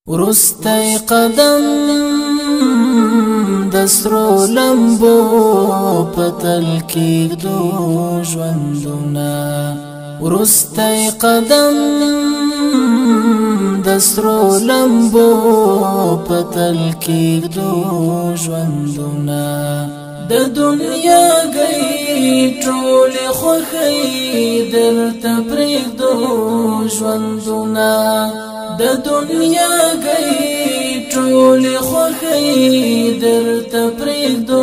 ورستی قدم دسرو لمبو پتل کېږدو ژوندونه ورستی قدم دسرو لمبو پتل کېږدو ژوندونه د دنیا گئی ټول خوښۍ درته پرېږدو ژوندونه د دنیا گئی ټول خوښۍ درته پرېږدو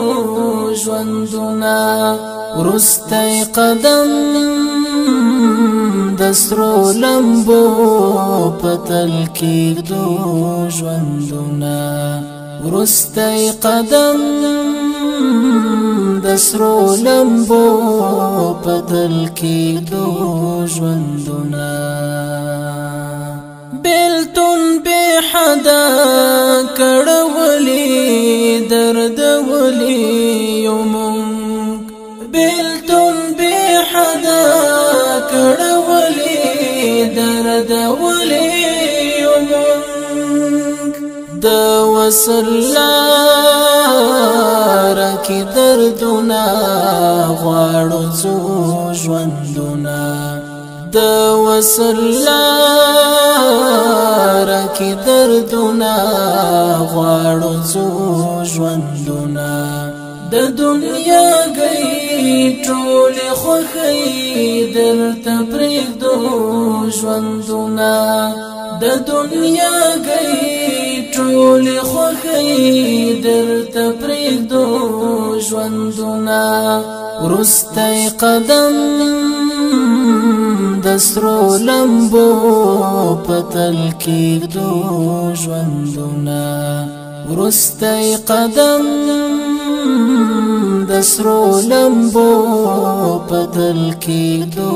ژوندونه ورستی قدم دسرو لمبو پتل کېږدو ژوندونه ورستی قدم دسرو لمبو پتل کېږدو ژوندونه بیلتون بے حدا کړولی دردولی یو مونږ بیلتون بے حدا کړولی دردولی یو مونږ د وصل لاره کې دردونه غواړو څو ژوندونه د وصل لاره کې دردونه غواړو څو ژوندونه د دنیا گئی ټول خوښۍ درته پرېږدو ژوندونه د دنیا گئی ټول خوښۍ درته پرېږدو ژوندونه ورستی قدم دسرو لمبو پتل کېږدو ژوندونه ورستی قدم دسرو لمبو پتل کېږدو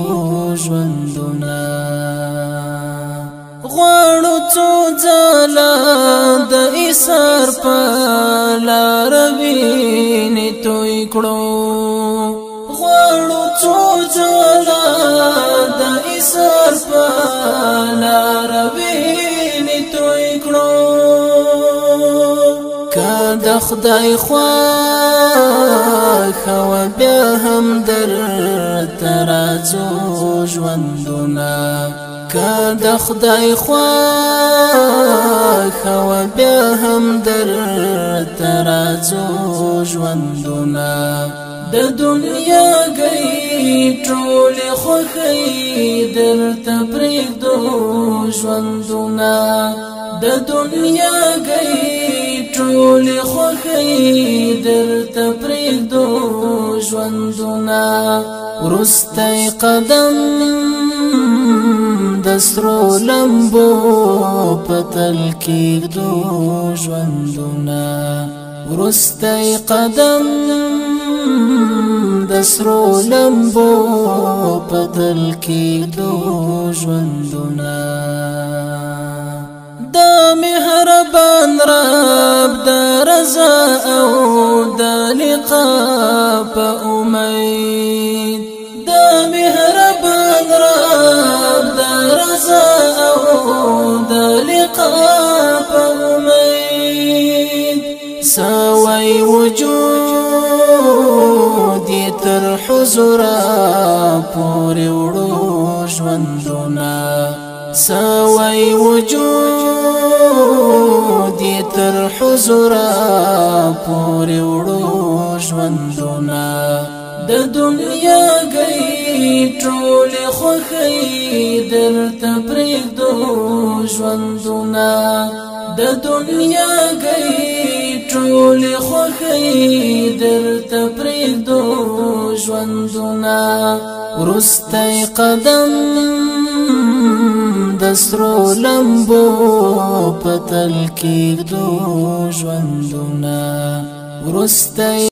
ژوندونه غواړو څو ځله د ایثار په لاره وینې توی کړو غواړو څو ځله د ایثار په لاره وینې توی کړو که د خدای خوښه وه بیا هم درته راځو ژوندونه که د خدای خوښه وه بیا هم درته راځو ژوندونه د دنیا گئی ټول خوښۍ درته پرېږدو ژوندونه د دنیا گئی ټول خوښۍ درته پرېږدو ژوندونه ورستی قدم دسرو لمبو پتل کېږدو ژوندونه ورستی قدم دسرو لمبو پتل کېږدو ژوندونه د مهربان رب د رضا او د لقا په امید د مهربان رب د رضا او د لقا په امید سوی وجود تر حضورا پورې وړو ژوندونه سوی وجود تر حضورا پورې وړو ژوندونه د دنیا گئی ټول خوښۍ درته پرېږدو ژوندونه د دنیا گئی ټول خوښۍ درته پرېږدو ژوندونه ورستی قدم دسرو لمبو پتل کېږدو ژوندونه ورستی